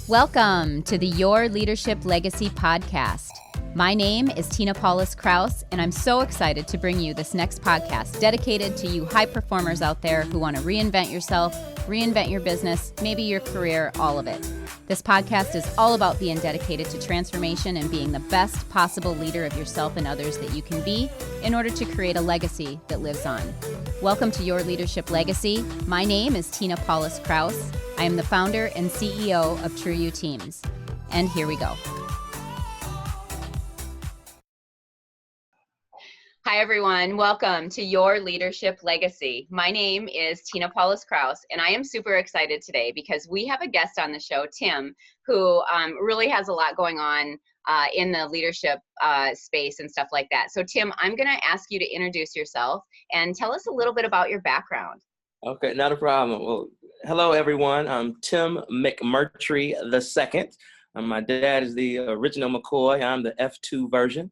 Welcome to the Your Leadership Legacy podcast. My name is Tina Paulus-Krause, and I'm so excited to bring you this next podcast dedicated to you high performers out there who want to reinvent yourself, reinvent your business, maybe your career, all of it. This podcast is all about being dedicated to transformation and being the best possible leader of yourself and others that you can be in order to create a legacy that lives on. Welcome to Your Leadership Legacy. My name is Tina Paulus-Krause. I am the founder and CEO of True You Teams. And here we go. Hi, everyone. Welcome to Your Leadership Legacy. My name is Tina Paulus-Krause, and I am super excited today because we have a guest on the show, Tim, who really has a lot going on in the leadership space and stuff like that. So, Tim, I'm going to ask you to introduce yourself and tell us a little bit about your background. Okay, not a problem. Well, hello, everyone. I'm Tim McMurtry II. My dad is the original McCoy. I'm the F2 version.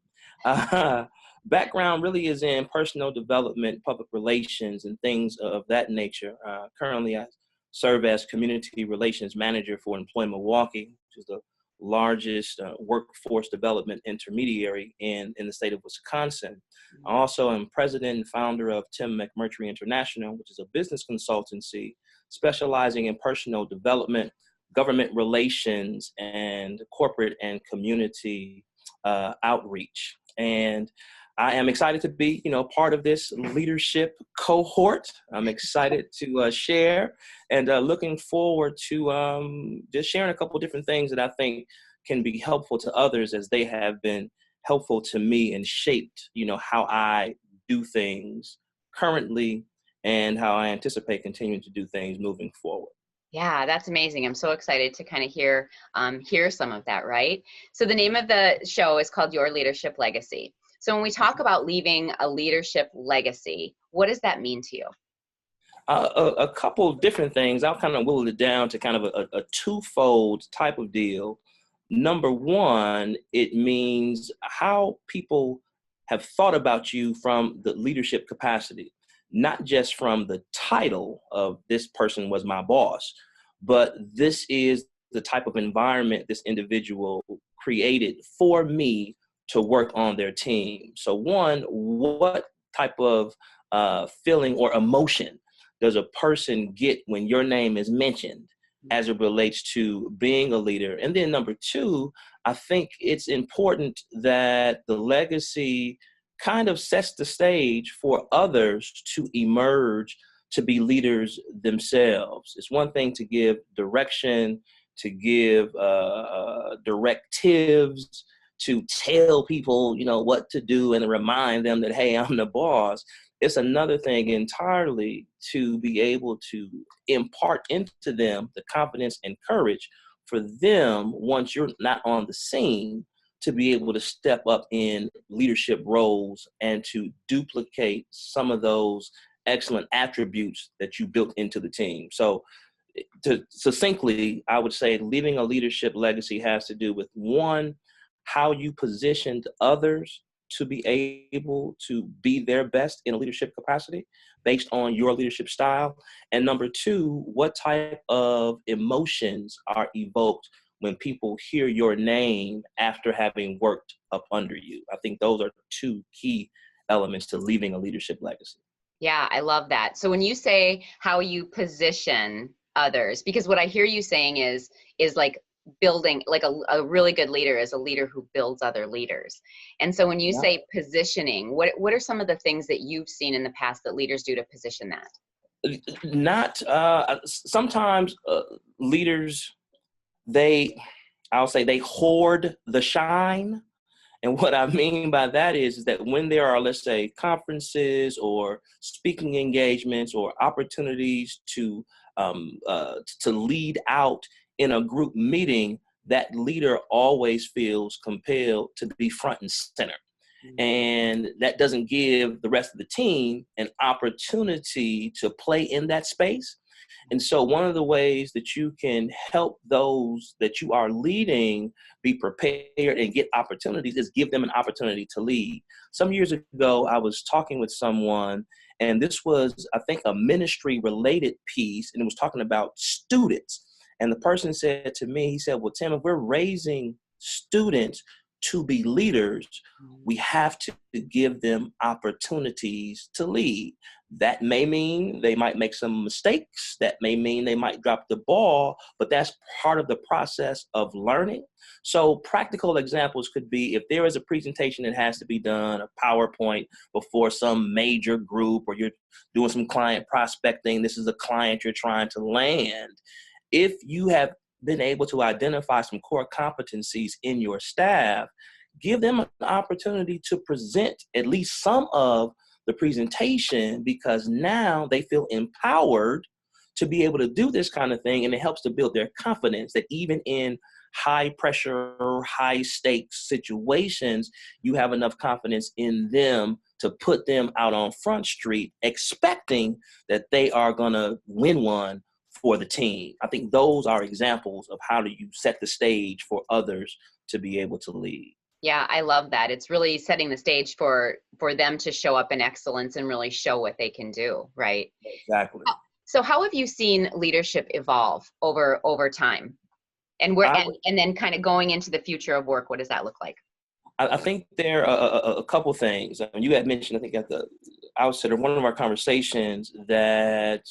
Background really is in personal development, public relations, and things of that nature. Currently, I serve as community relations manager for Employ Milwaukee, which is the largest workforce development intermediary in the state of Wisconsin. I also am president and founder of Tim McMurtry International, which is a business consultancy specializing in personal development, government relations, and corporate and community outreach. And I am excited to be, part of this leadership cohort. I'm excited to share and looking forward to just sharing a couple different things that I think can be helpful to others as they have been helpful to me and shaped, how I do things currently and how I anticipate continuing to do things moving forward. Yeah, that's amazing. I'm so excited to kind of hear some of that, right? So the name of the show is called Your Leadership Legacy. So when we talk about leaving a leadership legacy, what does that mean to you? A couple different things. I'll kind of whittle it down to kind of a twofold type of deal. Number one, it means how people have thought about you from the leadership capacity, not just from the title of this person was my boss, but this is the type of environment this individual created for me to work on their team. So one, what type of feeling or emotion does a person get when your name is mentioned as it relates to being a leader? And then number two, I think it's important that the legacy kind of sets the stage for others to emerge to be leaders themselves. It's one thing to give direction, to give directives, to tell people, what to do and remind them that, hey, I'm the boss. It's another thing entirely to be able to impart into them the confidence and courage for them, once you're not on the scene, to be able to step up in leadership roles and to duplicate some of those excellent attributes that you built into the team. So succinctly, I would say leaving a leadership legacy has to do with, one, how you positioned others to be able to be their best in a leadership capacity based on your leadership style. And number two, what type of emotions are evoked when people hear your name after having worked up under you. I think those are two key elements to leaving a leadership legacy. Yeah, I love that. So when you say how you position others, because what I hear you saying is like building, like a really good leader is a leader who builds other leaders. And so when you say positioning, what are some of the things that you've seen in the past that leaders do to position that? Sometimes leaders, I'll say they hoard the shine. And what I mean by that is that when there are, let's say, conferences or speaking engagements or opportunities to lead out in a group meeting, that leader always feels compelled to be front and center. Mm-hmm. And that doesn't give the rest of the team an opportunity to play in that space. And so one of the ways that you can help those that you are leading be prepared and get opportunities is give them an opportunity to lead. Some years ago, I was talking with someone, and this was, I think, a ministry-related piece, and it was talking about students. And the person said to me, he said, well, Tim, if we're raising students to be leaders, we have to give them opportunities to lead. That may mean they might make some mistakes. That may mean they might drop the ball, but that's part of the process of learning. So practical examples could be if there is a presentation that has to be done, a PowerPoint before some major group, or you're doing some client prospecting, this is a client you're trying to land. If you have been able to identify some core competencies in your staff, give them an opportunity to present at least some of the presentation, because now they feel empowered to be able to do this kind of thing. And it helps to build their confidence that even in high pressure, high stakes situations, you have enough confidence in them to put them out on Front Street, expecting that they are going to win one for the team. I think those are examples of how do you set the stage for others to be able to lead. Yeah, I love that. It's really setting the stage for them to show up in excellence and really show what they can do, right? Exactly. So how have you seen leadership evolve over time? And and then kind of going into the future of work, what does that look like? I think there are a couple things. You had mentioned, I think at the outset of one of our conversations, that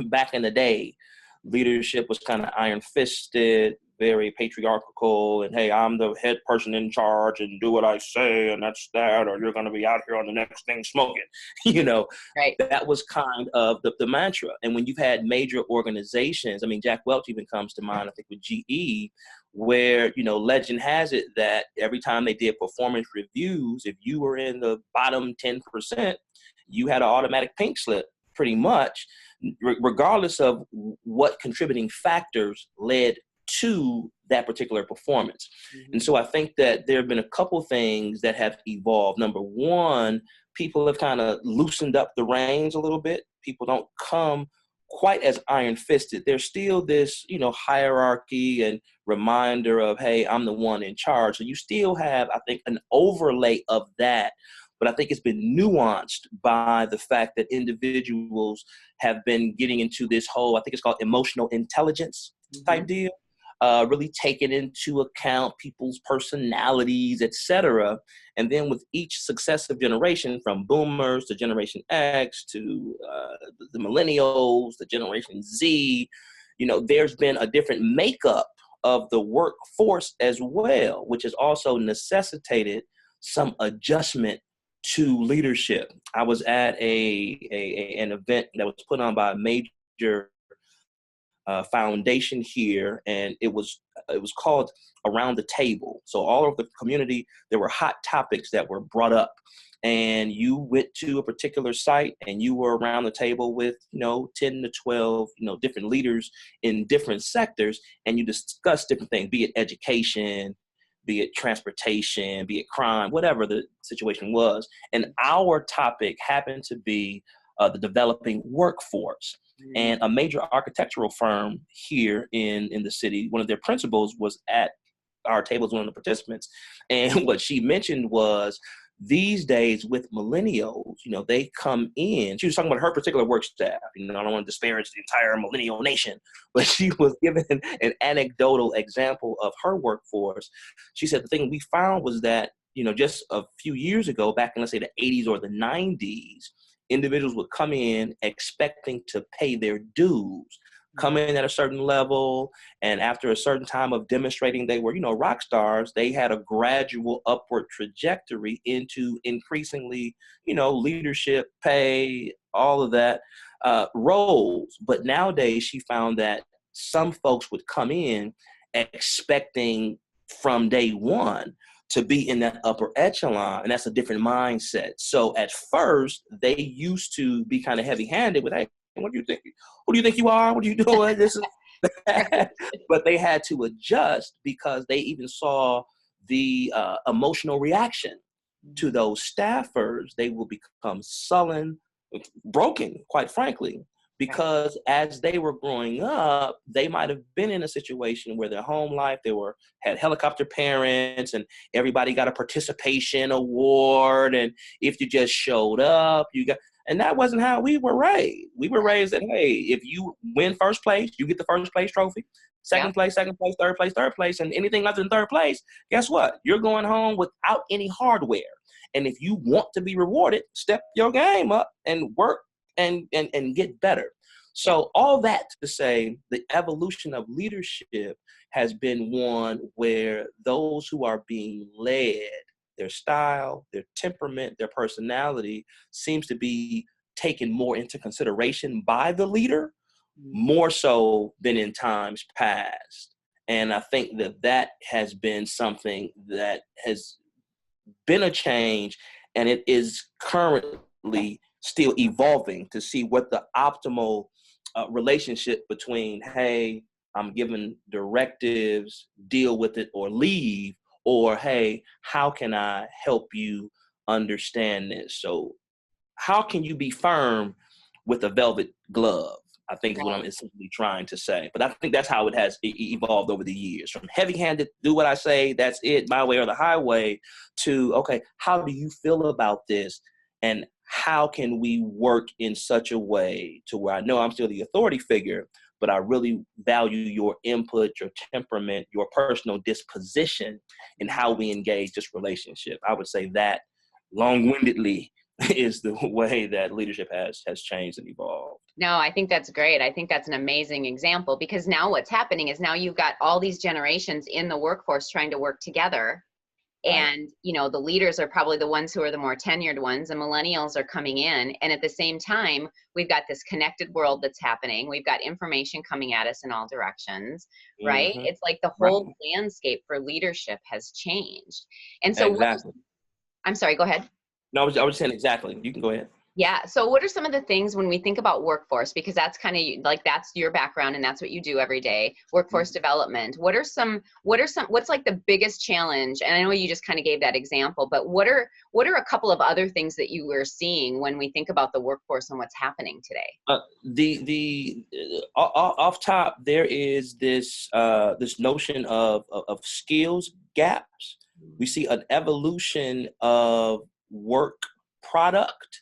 back in the day, leadership was kind of iron-fisted, very patriarchal, and hey, I'm the head person in charge and do what I say, and that's that, or you're going to be out here on the next thing smoking. Right. That was kind of the mantra. And when you've had major organizations, I mean, Jack Welch even comes to mind, I think with GE, where, legend has it that every time they did performance reviews, if you were in the bottom 10%, you had an automatic pink slip pretty much, regardless of what contributing factors led to that particular performance. Mm-hmm. And so I think that there have been a couple things that have evolved. Number one, people have kind of loosened up the reins a little bit. People don't come quite as iron-fisted. There's still this, hierarchy and reminder of, hey, I'm the one in charge. So you still have, I think, an overlay of that. But I think it's been nuanced by the fact that individuals have been getting into this whole, I think it's called emotional intelligence type deal, really taking into account people's personalities, et cetera. And then with each successive generation, from boomers to Generation X to the millennials, the Generation Z, there's been a different makeup of the workforce as well, which has also necessitated some adjustment to leadership. I was at an event that was put on by a major foundation here, and it was called Around the Table. So all of the community, there were hot topics that were brought up, and you went to a particular site and you were around the table with 10 to 12 different leaders in different sectors, and you discussed different things, be it education, be it transportation, be it crime, whatever the situation was. And our topic happened to be the developing workforce. And a major architectural firm here in the city, one of their principals was at our table as one of the participants. And what she mentioned was, these days with millennials, they come in. She was talking about her particular work staff. I don't want to disparage the entire millennial nation, but she was giving an anecdotal example of her workforce. She said the thing we found was that, just a few years ago, back in, let's say, the 80s or the 90s, individuals would come in expecting to pay their dues, come in at a certain level, and after a certain time of demonstrating they were, rock stars, they had a gradual upward trajectory into increasingly, leadership, pay, all of that, roles. But nowadays, she found that some folks would come in expecting from day one to be in that upper echelon, and that's a different mindset. So at first, they used to be kind of heavy-handed with, hey, what do you think? Who do you think you are? What are you doing? This is that. But they had to adjust because they even saw the emotional reaction to those staffers. They will become sullen, broken, quite frankly, because as they were growing up, they might have been in a situation where their home life, had helicopter parents and everybody got a participation award. And if you just showed up, And that wasn't how we were raised. We were raised that, hey, if you win first place, you get the first place trophy. Second place, third place. And anything other than third place, guess what? You're going home without any hardware. And if you want to be rewarded, step your game up and work and get better. So all that to say, the evolution of leadership has been one where those who are being led, their style, their temperament, their personality seems to be taken more into consideration by the leader, more so than in times past. And I think that has been something that has been a change, and it is currently still evolving to see what the optimal relationship between, hey, I'm giving directives, deal with it or leave, or hey, how can I help you understand this? So how can you be firm with a velvet glove? I think is what I'm essentially trying to say. But I think that's how it has evolved over the years. From heavy-handed, do what I say, that's it, my way or the highway, to, okay, how do you feel about this? And how can we work in such a way to where I know I'm still the authority figure, but I really value your input, your temperament, your personal disposition in how we engage this relationship. I would say that long-windedly is the way that leadership has changed and evolved. No, I think that's great. I think that's an amazing example, because now what's happening is now you've got all these generations in the workforce trying to work together. And, you know, the leaders are probably the ones who are the more tenured ones, and millennials are coming in. And at the same time, we've got this connected world that's happening. We've got information coming at us in all directions, right? It's like the whole landscape for leadership has changed. And so, I'm sorry, go ahead. No, I was just saying exactly. You can go ahead. Yeah. So what are some of the things when we think about workforce, because that's kind of like, that's your background and that's what you do every day, workforce development. What's like the biggest challenge? And I know you just kind of gave that example, but what are a couple of other things that you were seeing when we think about the workforce and what's happening today? Off top, there is this notion of skills gaps. We see an evolution of work product,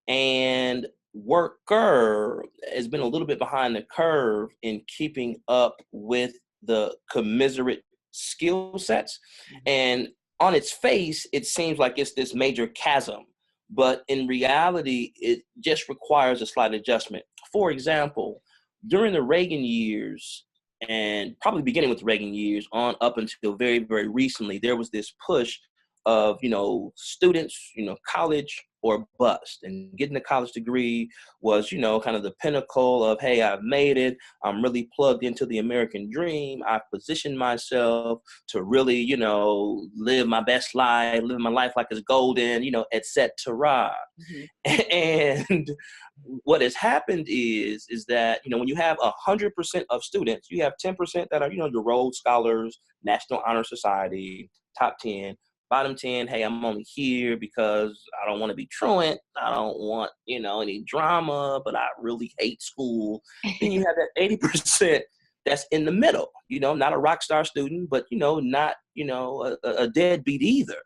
and worker has been a little bit behind the curve in keeping up with the commensurate skill sets. And on its face, it seems like it's this major chasm, but in reality, it just requires a slight adjustment. For example, during the Reagan years, and probably beginning with the Reagan years on up until very, very recently, there was this push of, students, college or bust. And getting a college degree was, kind of the pinnacle of, hey, I've made it. I'm really plugged into the American dream. I've positioned myself to really, live my best life, live my life like it's golden, et cetera. And what has happened is that, when you have 100% of students, you have 10% that are, the Rhodes Scholars, National Honor Society, top 10. Bottom 10, hey, I'm only here because I don't want to be truant. I don't want, any drama, but I really hate school. Then you have that 80% that's in the middle, not a rock star student, but, not, a deadbeat either.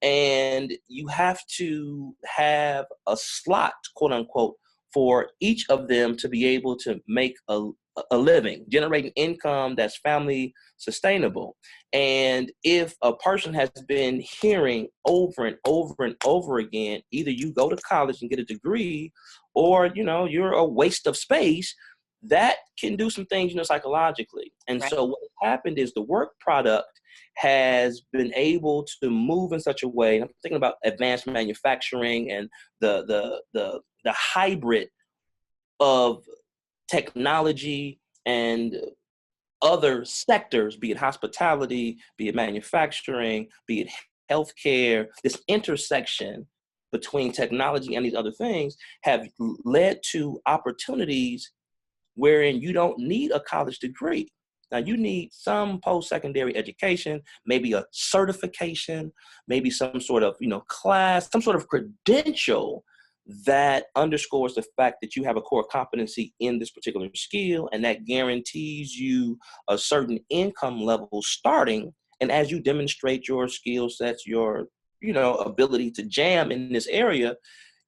And you have to have a slot, quote unquote, for each of them to be able to make a living, generating income that's family sustainable. And if a person has been hearing over and over and over again, either you go to college and get a degree, or, you're a waste of space, that can do some things, psychologically. And so what happened is the work product has been able to move in such a way. I'm thinking about advanced manufacturing and the hybrid of technology and other sectors, be it hospitality, be it manufacturing, be it healthcare. This intersection between technology and these other things have led to opportunities wherein you don't need a college degree. Now, you need some post-secondary education, maybe a certification, maybe some sort of, class, some sort of credential that underscores the fact that you have a core competency in this particular skill, and that guarantees you a certain income level starting. And as you demonstrate your skill sets, your, ability to jam in this area,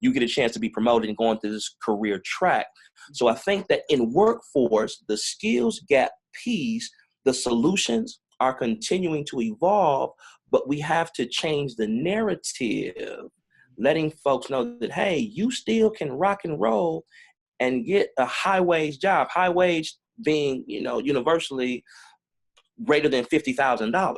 you get a chance to be promoted and go into this career track. So I think that in workforce, the skills gap piece, the solutions are continuing to evolve, but we have to change the narrative, letting folks know that, hey, you still can rock and roll and get a high wage job, high wage being, universally greater than $50,000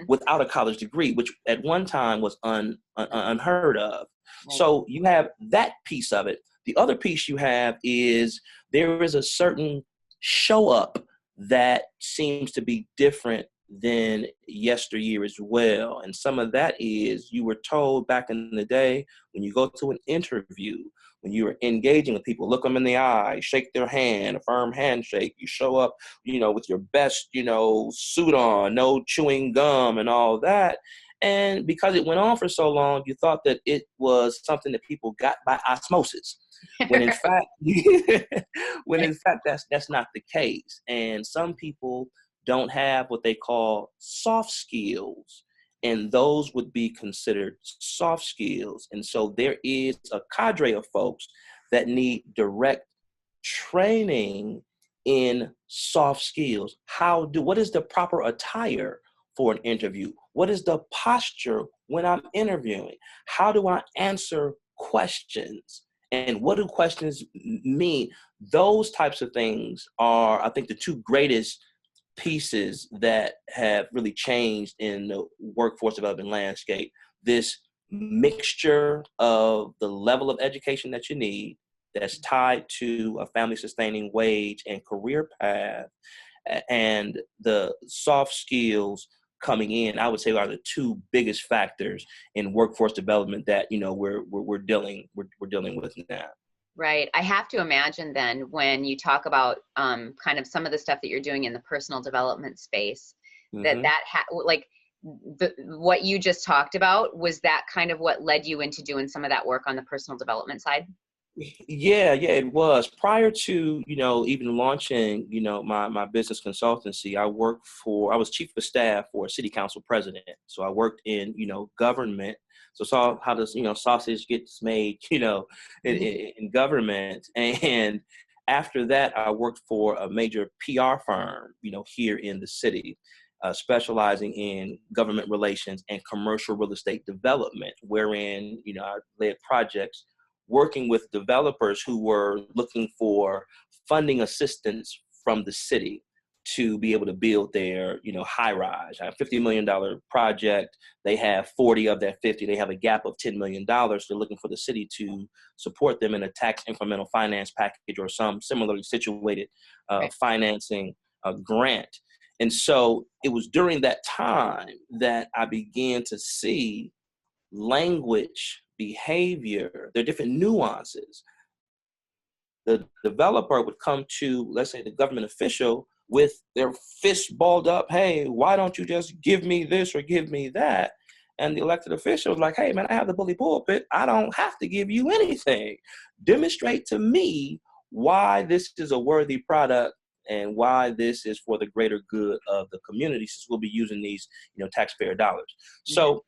without a college degree, which at one time was unheard of. Right. So you have that piece of it. The other piece you have is there is a certain show up that seems to be different than yesteryear as well. And some of that is you were told back in the day when you go to an interview, when you were engaging with people, look them in the eye, shake their hand, a firm handshake, you show up, with your best, suit on, no chewing gum and all that. And because it went on for so long, you thought that it was something that people got by osmosis. When in fact, that's not the case. And some people don't have what they call soft skills, and those would be considered soft skills. And so there is a cadre of folks that need direct training in soft skills. What is the proper attire for an interview? What is the posture when I'm interviewing? How do I answer questions? And what do questions mean? Those types of things are, I think, the two greatest pieces that have really changed in the workforce development landscape. This mixture of the level of education that you need that's tied to a family sustaining wage and career path, and the soft skills coming in, I would say, are the two biggest factors in workforce development that we're dealing with now. Right. I have to imagine then when you talk about kind of some of the stuff that you're doing in the personal development space, what you just talked about, was that kind of what led you into doing some of that work on the personal development side? Yeah, it was. Prior to, even launching, my business consultancy, I was chief of staff for a city council president. So I worked in, government. So saw how this, sausage gets made, in government. And after that, I worked for a major PR firm, here in the city, specializing in government relations and commercial real estate development, wherein, I led projects working with developers who were looking for funding assistance from the city to be able to build their, high rise. A $50 million project. They have 40 of that 50. They have a gap of $10 million. They're looking for the city to support them in a tax incremental finance package or some similarly situated financing grant. And so it was during that time that I began to see language, behavior, there are different nuances. The developer would come to, let's say, the government official with their fists balled up. Hey, why don't you just give me this or give me that? And the elected official was like, hey, man, I have the bully pulpit. I don't have to give you anything. Demonstrate to me why this is a worthy product and why this is for the greater good of the community, since we'll be using these, taxpayer dollars. So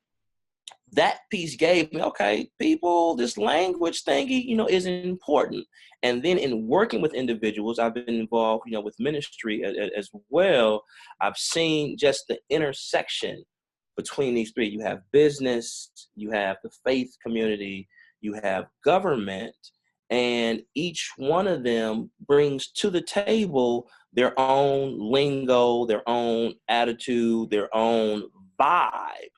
that piece gave me, okay, people, this language thingy, is important. And then in working with individuals, I've been involved, with ministry as well. I've seen just the intersection between these three. You have business, you have the faith community, you have government, and each one of them brings to the table their own lingo, their own attitude, their own vibe.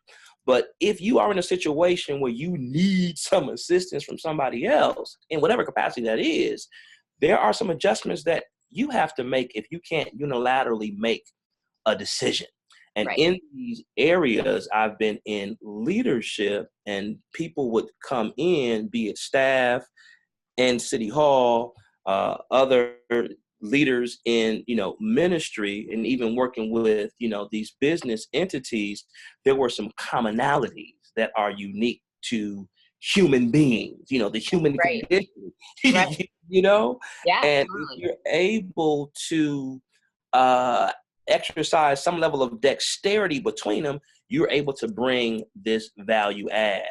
But if you are in a situation where you need some assistance from somebody else, in whatever capacity that is, there are some adjustments that you have to make if you can't unilaterally make a decision. And in these areas, I've been in leadership, and people would come in, be it staff and City Hall, other leaders in, ministry, and even working with, these business entities. There were some commonalities that are unique to human beings, the human condition, Yeah, and totally. if you're able to exercise some level of dexterity between them, you're able to bring this value add.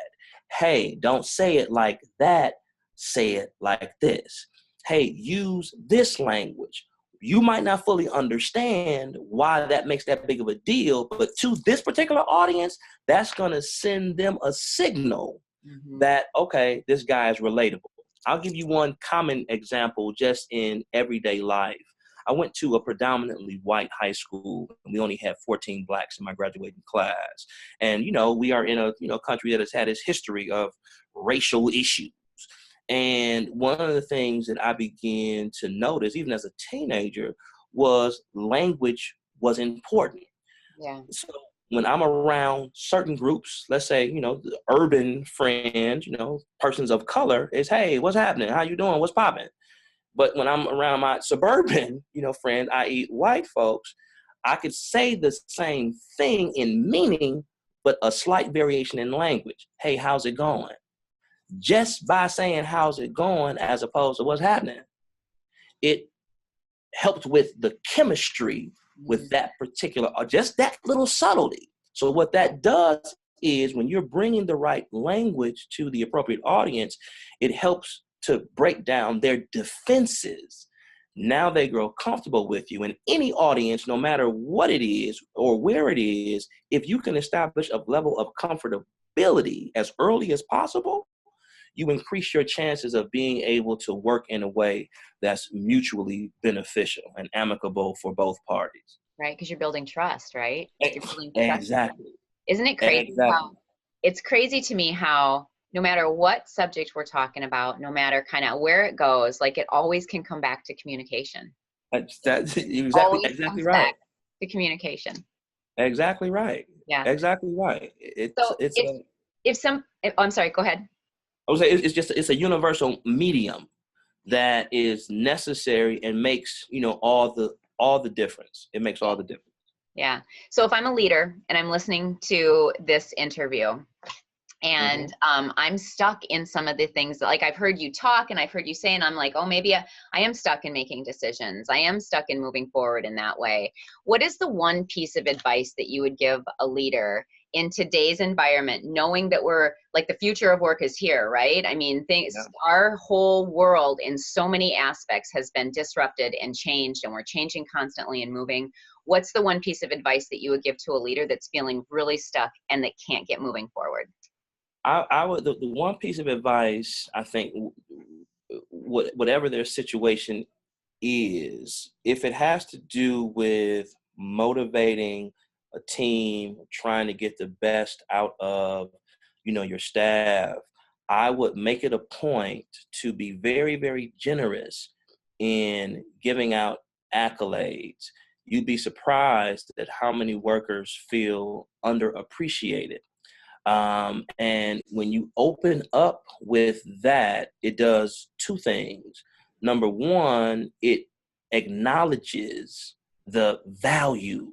Hey, don't say it like that. Say it like this. Hey, use this language. You might not fully understand why that makes that big of a deal, but to this particular audience, that's going to send them a signal that, okay, this guy is relatable. I'll give you one common example just in everyday life. I went to a predominantly white high school, and we only had 14 blacks in my graduating class. And, we are in a, country that has had its history of racial issues. And one of the things that I began to notice, even as a teenager, was language was important. Yeah. So when I'm around certain groups, let's say, the urban friends, persons of color, is, hey, what's happening? How you doing? What's popping? But when I'm around my suburban, friends, i.e. white folks, I could say the same thing in meaning, but a slight variation in language. Hey, how's it going? Just by saying, how's it going, as opposed to what's happening, it helped with the chemistry with that particular, or just that little subtlety. So what that does is when you're bringing the right language to the appropriate audience, it helps to break down their defenses. Now they grow comfortable with you. And any audience, no matter what it is or where it is, if you can establish a level of comfortability as early as possible, you increase your chances of being able to work in a way that's mutually beneficial and amicable for both parties. Right, because you're building trust, right? You're building trust. Exactly. Isn't it crazy Exactly. it's crazy to me how no matter what subject we're talking about, no matter kind of where it goes, like it always can come back to communication. That's exactly Comes right. back to communication. Exactly right. Yeah. Exactly right. I'm sorry, go ahead. I would say it's a universal medium that is necessary and makes, all the difference. It makes all the difference. Yeah. So if I'm a leader and I'm listening to this interview and I'm stuck in some of the things that, like, I've heard you talk and I've heard you say, and I'm like, oh, maybe I am stuck in making decisions. I am stuck in moving forward in that way. What is the one piece of advice that you would give a leader in today's environment, knowing that we're like the future of work is here, right? I mean, our whole world in so many aspects has been disrupted and changed, and we're changing constantly and moving. What's the one piece of advice that you would give to a leader that's feeling really stuck and that can't get moving forward? I would, the one piece of advice, I think, whatever their situation is, if it has to do with motivating a team, trying to get the best out of, your staff, I would make it a point to be very, very generous in giving out accolades. You'd be surprised at how many workers feel underappreciated. And when you open up with that, it does two things. Number one, it acknowledges the value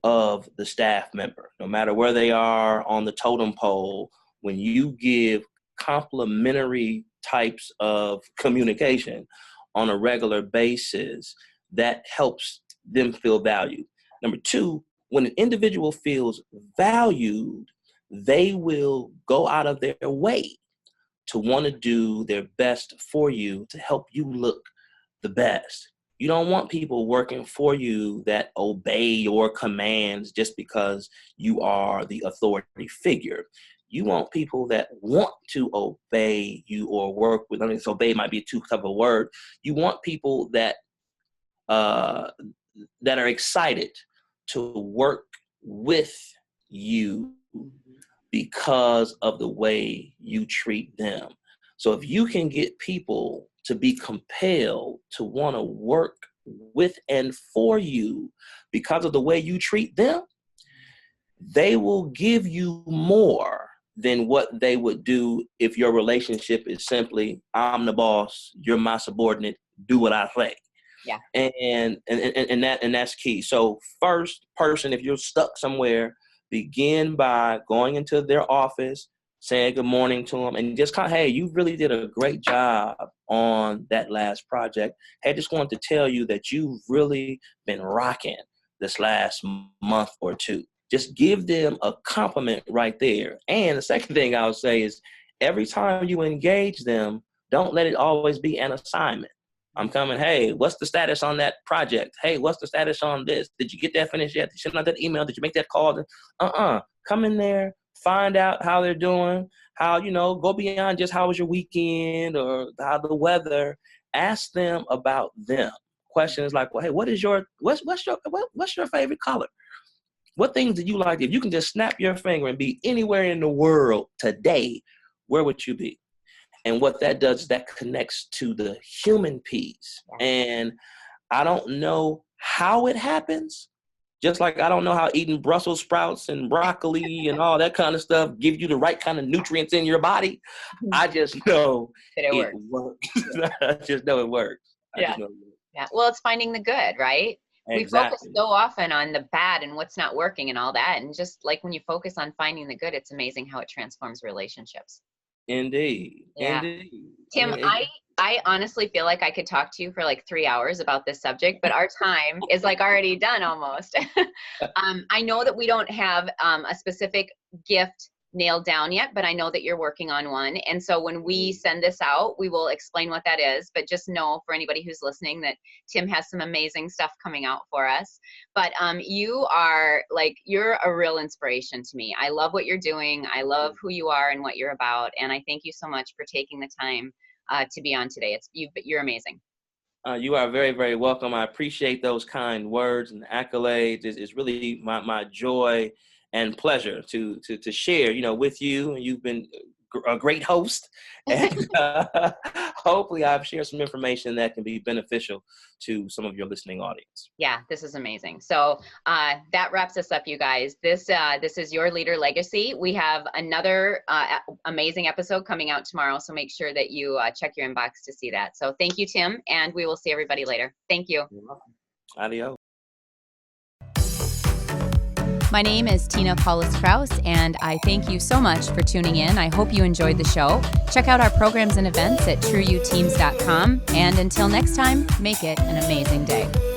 of the staff member, no matter where they are on the totem pole. When you give complimentary types of communication on a regular basis, that helps them feel valued. Number two, when an individual feels valued, they will go out of their way to want to do their best for you to help you look the best. You don't want people working for you that obey your commands just because you are the authority figure. You want people that want to obey you or work with, so obey might be too tough a word. You want people that are excited to work with you because of the way you treat them. So if you can get people to be compelled to want to work with and for you because of the way you treat them, they will give you more than what they would do if your relationship is simply, I'm the boss, you're my subordinate, do what I say. Yeah. And that's key. So first person, if you're stuck somewhere, begin by going into their office, saying good morning to them, and just kind of, hey, you really did a great job on that last project. Hey, I just wanted to tell you that you've really been rocking this last month or two. Just give them a compliment right there. And the second thing I would say is every time you engage them, don't let it always be an assignment. I'm coming, hey, what's the status on that project? Hey, what's the status on this? Did you get that finished yet? Did you send out that email? Did you make that call? Come in there, find out how they're doing, how, go beyond just how was your weekend or how the weather. Ask them about them. Questions like, well, hey, what's your favorite color? What things do you like? If you can just snap your finger and be anywhere in the world today, where would you be? And what that does is that connects to the human piece. And I don't know how it happens. Just like I don't know how eating Brussels sprouts and broccoli and all that kind of stuff give you the right kind of nutrients in your body. I just know it works. I just know it works. Yeah. Well, it's finding the good, right? Exactly. We focus so often on the bad and what's not working and all that. And just like when you focus on finding the good, it's amazing how it transforms relationships. Indeed. Yeah. Indeed. Tim, I honestly feel like I could talk to you for like 3 hours about this subject, but our time is like already done almost. I know that we don't have a specific gift nailed down yet, but I know that you're working on one. And so when we send this out, we will explain what that is, but just know for anybody who's listening that Tim has some amazing stuff coming out for us. But you're a real inspiration to me. I love what you're doing. I love who you are and what you're about. And I thank you so much for taking the time to be on today. You're amazing. You are very, very welcome. I appreciate those kind words and accolades. It's really my joy and pleasure to share, with you. And you've been a great host. And hopefully I've shared some information that can be beneficial to some of your listening audience. Yeah, this is amazing. So that wraps us up, you guys. This is Your Leader Legacy. We have another amazing episode coming out tomorrow. So make sure that you check your inbox to see that. So thank you, Tim. And we will see everybody later. Thank you. You're welcome. Adios. My name is Tina Paulus-Krause, and I thank you so much for tuning in. I hope you enjoyed the show. Check out our programs and events at trueyouteams.com. And until next time, make it an amazing day.